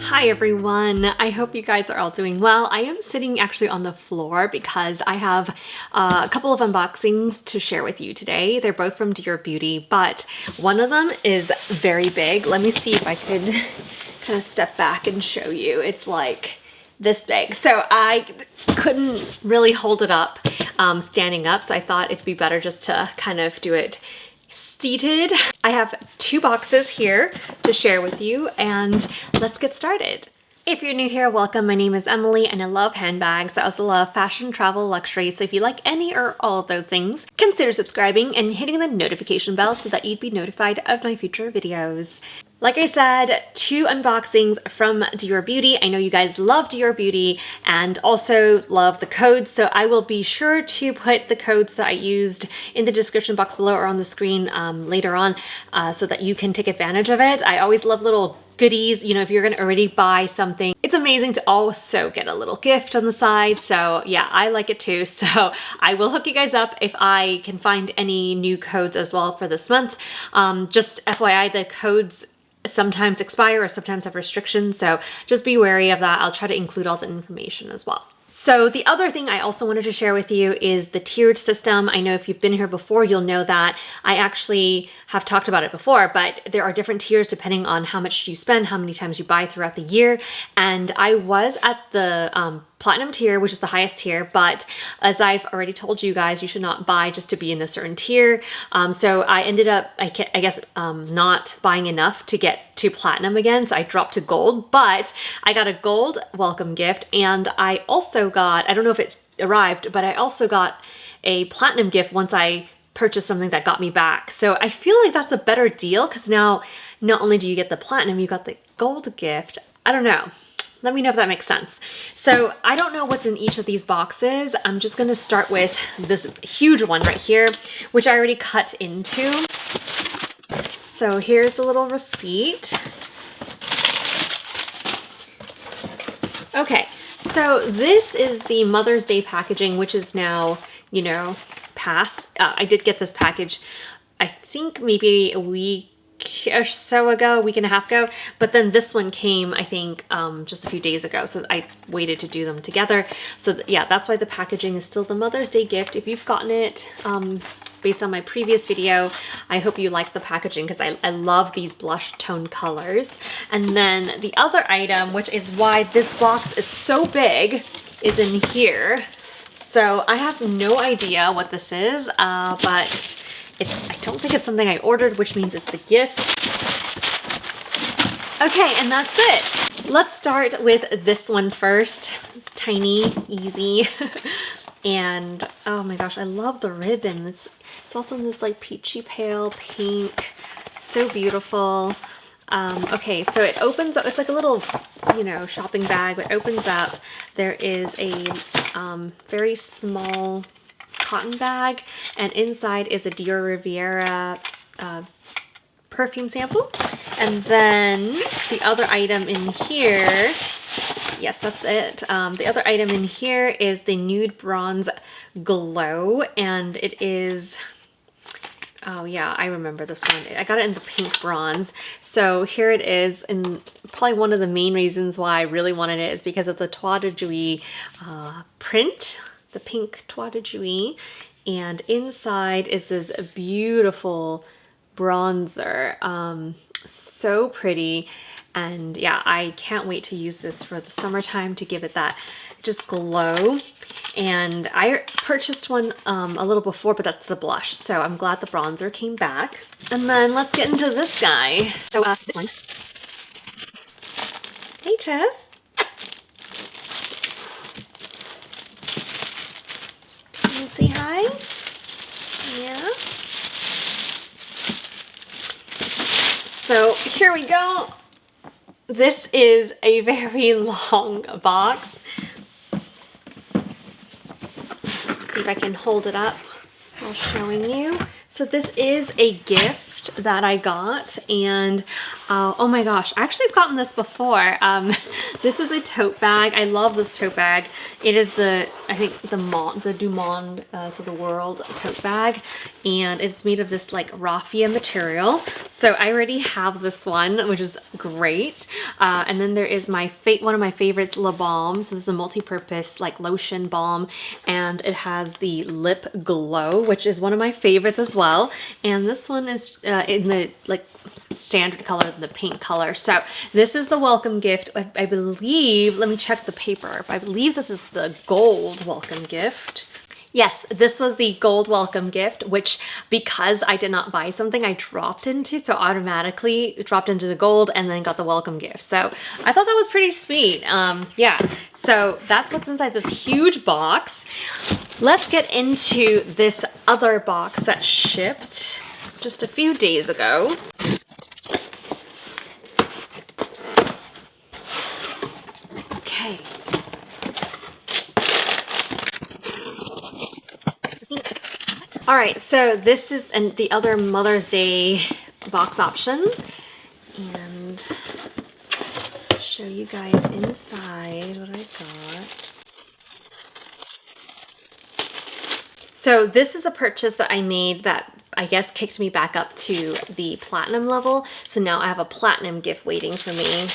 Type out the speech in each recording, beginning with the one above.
Hi everyone, I hope you guys are all doing well. I am sitting actually on the floor because I have a couple of unboxings to share with you today. They're both from Dior Beauty, but one of them is very big. Let me see if I could kind of step back and show you. It's like this big. So I couldn't really hold it up standing up, so I thought it'd be better just to kind of do it seated. I have two boxes here to share with you, and let's get started. If you're new here, welcome. My name is Emily and I love handbags. I also love fashion, travel, luxury. So if you like any or all of those things, consider subscribing and hitting the notification bell so that you'd be notified of my future videos. Like I said, two unboxings from Dior Beauty. I know you guys love Dior Beauty and also love the codes, so I will be sure to put the codes that I used in the description box below or on the screen later on so that you can take advantage of it. I always love little goodies. You know, if you're gonna already buy something, it's amazing to also get a little gift on the side. So yeah, I like it too. So I will hook you guys up if I can find any new codes as well for this month. Just FYI, the codes sometimes expire or sometimes have restrictions, so just be wary of that. I'll try to include all the information as well. So the other thing I also wanted to share with you is the tiered system. I know if you've been here before, you'll know that I actually have talked about it before, but there are different tiers depending on how much you spend, how many times you buy throughout the year. And I was at the platinum tier, which is the highest tier, but as I've already told you guys, you should not buy just to be in a certain tier. So I ended up, I guess, not buying enough to get to platinum again, so I dropped to gold, but I got a gold welcome gift, and I also got, I don't know if it arrived, but I also got a platinum gift once I purchased something that got me back. So I feel like that's a better deal because now not only do you get the platinum, you got the gold gift. I don't know. Let me know if that makes sense. So I don't know what's in each of these boxes. I'm just gonna start with this huge one right here, which I already cut into. So here's the little receipt. Okay, so this is the Mother's Day packaging, which is now, you know, past. I did get this package, I think maybe a week or so ago, a week and a half ago, but then this one came, I think, just a few days ago, so I waited to do them together. So yeah, that's why the packaging is still the Mother's Day gift. If you've gotten it based on my previous video, I hope you like the packaging because I love these blush tone colors. And then the other item, which is why this box is so big, is in here. So I have no idea what this is, but I don't think it's something I ordered, which means it's the gift. Okay, and that's it. Let's start with this one first. It's tiny, easy. And oh my gosh, I love the ribbon. It's also in this like peachy pale pink. So beautiful. Okay, so it opens up, it's like a little, you know, shopping bag, but it opens up. There is a very small cotton bag, and inside is a Dior Riviera perfume sample. And then the other item in here, yes, that's it. The other item in here is the Nude Bronze Glow, and it is, oh yeah, I remember this one. I got it in the pink bronze. So here it is, and probably one of the main reasons why I really wanted it is because of the Toile de Jouy print, the pink Toile de Jouy, and inside is this beautiful bronzer. So pretty. And yeah, I can't wait to use this for the summertime to give it that just glow. And I purchased one a little before, but that's the blush. So I'm glad the bronzer came back. And then let's get into this guy. So this one. Hey, Chess. Can you say hi? Yeah. So here we go. This is a very long box. Let's see if I can hold it up while showing you. So this is a gift gift that I got, and oh my gosh, actually I've gotten this before. This is a tote bag. I love this tote bag. It is the, I think the Du Monde, so the world tote bag, and it's made of this like raffia material. So I already have this one, which is great. And then there is my one of my favorites, lip balm. So this is a multi-purpose like lotion balm, and it has the lip glow, which is one of my favorites as well. And this one is in the like standard color, the pink color. So this is the welcome gift. I believe, let me check the paper. I believe this is the gold welcome gift. Yes, this was the gold welcome gift, which because I did not buy something, I dropped into, so automatically dropped into the gold and then got the welcome gift. So I thought that was pretty sweet. Yeah, so that's what's inside this huge box. Let's get into this other box that shipped just a few days ago. Okay. All right, so this is the other Mother's Day box option, and show you guys inside what I got. So this is a purchase that I made that I guess kicked me back up to the platinum level. So now I have a platinum gift waiting for me.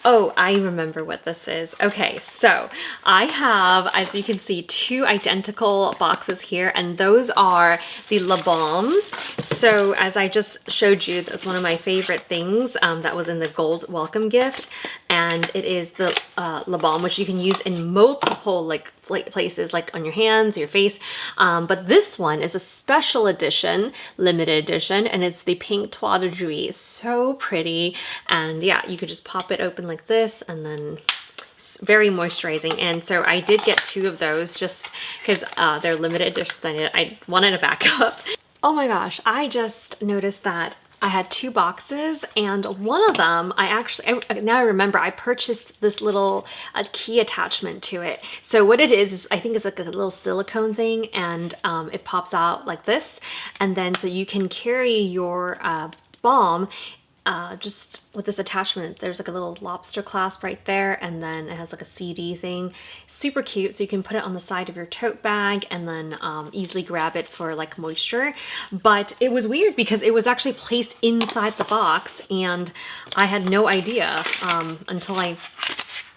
Oh, I remember what this is. Okay, so I have, as you can see, two identical boxes here, and those are the lip balms. So as I just showed you, that's one of my favorite things that was in the gold welcome gift, and it is the lip balm, which you can use in multiple like places, like on your hands, your face. But this one is a special edition, limited edition, and it's the pink Toile de Jouy. So pretty, and yeah, you could just pop it open like this, and then very moisturizing. And so I did get two of those just because they're limited edition. I wanted a backup. Oh my gosh, I just noticed that I had two boxes, and one of them now I remember I purchased this little key attachment to it. So what it is I think it's like a little silicone thing, and it pops out like this, and then so you can carry your balm just with this attachment. There's like a little lobster clasp right there, and then it has like a CD thing. Super cute, so you can put it on the side of your tote bag and then easily grab it for like moisture. But it was weird because it was actually placed inside the box, and I had no idea until I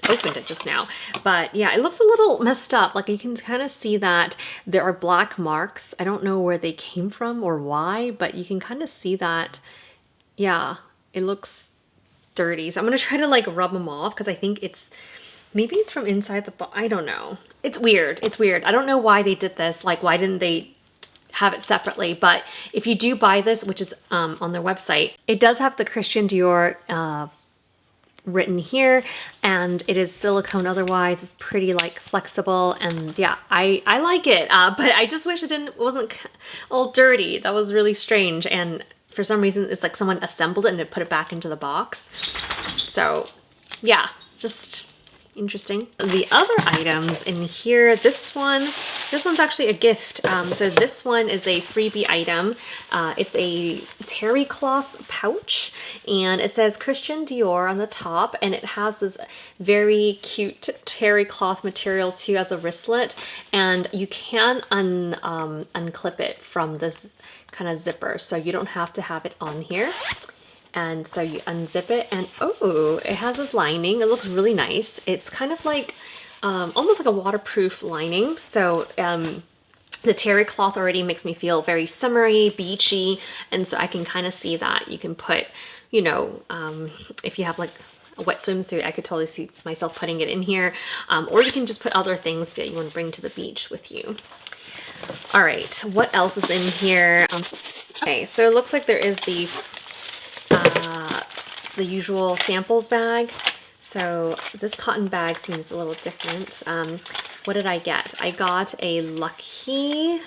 opened it just now. But yeah, it looks a little messed up. Like you can kind of see that there are black marks. I don't know where they came from or why, but you can kind of see that, yeah, it looks dirty. So I'm gonna try to like rub them off because I think maybe it's from inside the box. I don't know. It's weird. It's weird. I don't know why they did this. Like, why didn't they have it separately? But if you do buy this, which is on their website, it does have the Christian Dior written here, and it is silicone otherwise. It's pretty like flexible, and yeah, I like it, but I just wish it wasn't all dirty. That was really strange, and for some reason it's like someone assembled it and it put it back into the box. So yeah, just interesting. The other items in here, this one's actually a gift. So this one is a freebie item. It's a terry cloth pouch, and it says Christian Dior on the top, and it has this very cute terry cloth material too as a wristlet, and you can unclip it from this kind of zipper, so you don't have to have it on here. And so you unzip it, and oh, it has this lining. It looks really nice. It's kind of like almost like a waterproof lining. So the terry cloth already makes me feel very summery, beachy, and so I can kind of see that you can put, you know, if you have like a wet swimsuit, I could totally see myself putting it in here, or you can just put other things that you want to bring to the beach with you. All right, what else is in here? Okay, so it looks like there is the usual samples bag. So this cotton bag seems a little different. What did I get? I got a Lucky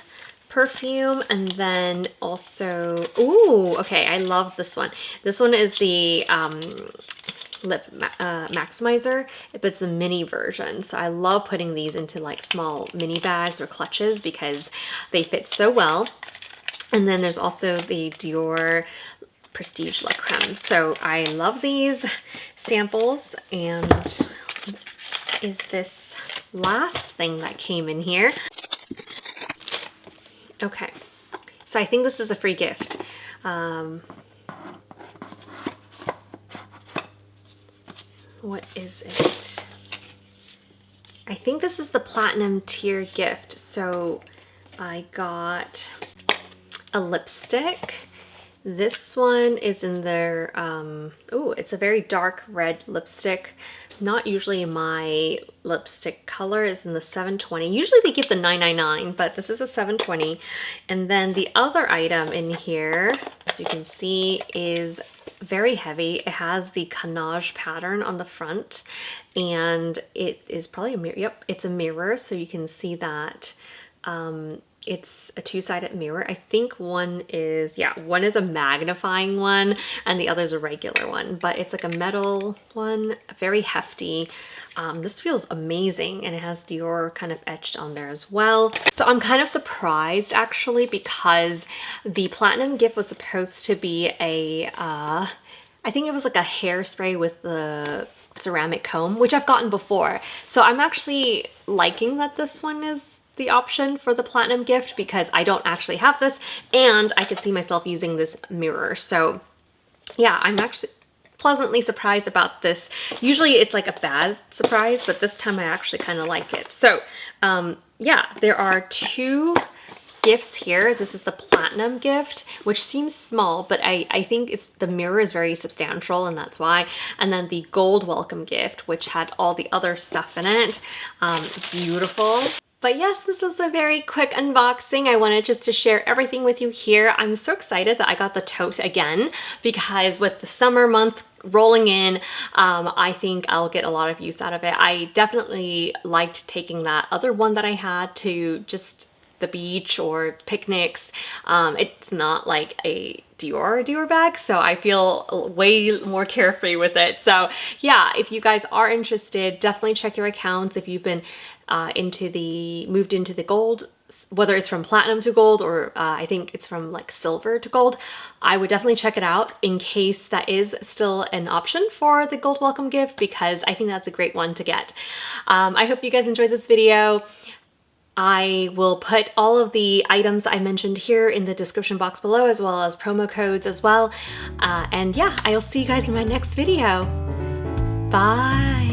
perfume, and then also, ooh, okay, I love this one. This one is the lip maximizer, but it's the mini version. So I love putting these into like small mini bags or clutches because they fit so well. And then there's also the Dior Prestige La Creme. So I love these samples. And is this last thing that came in here. Okay, so I think this is a free gift. What is it? I think this is the platinum tier gift. So I got a lipstick. This one is in their, oh, it's a very dark red lipstick. Not usually my lipstick color, is in the 720. Usually they give the 999, but this is a 720. And then the other item in here, as you can see, is very heavy. It has the canage pattern on the front, and it is probably a mirror. Yep, it's a mirror, so you can see that. It's a two-sided mirror. I think one is, yeah, one is a magnifying one and the other is a regular one, but it's like a metal one, very hefty. This feels amazing, and it has Dior kind of etched on there as well. So I'm kind of surprised actually, because the platinum gift was supposed to be a, I think it was like a hairspray with the ceramic comb, which I've gotten before. So I'm actually liking that this one is the option for the platinum gift, because I don't actually have this and I could see myself using this mirror. So yeah, I'm actually pleasantly surprised about this. Usually it's like a bad surprise, but this time I actually kind of like it. So yeah, there are two gifts here. This is the platinum gift, which seems small, but I think it's, the mirror is very substantial, and that's why. And then the gold welcome gift, which had all the other stuff in it. Beautiful. But yes, this is a very quick unboxing. I wanted just to share everything with you here. I'm so excited that I got the tote again, because with the summer month rolling in, I think I'll get a lot of use out of it. I definitely liked taking that other one that I had to just the beach or picnics. It's not like a Dior bag, so I feel way more carefree with it. So yeah, if you guys are interested, definitely check your accounts. If you've been moved into the gold, whether it's from platinum to gold, or I think it's from like silver to gold, I would definitely check it out in case that is still an option for the gold welcome gift, because I think that's a great one to get. I hope you guys enjoyed this video. I will put all of the items I mentioned here in the description box below, as well as promo codes as well. And yeah, I'll see you guys in my next video. Bye.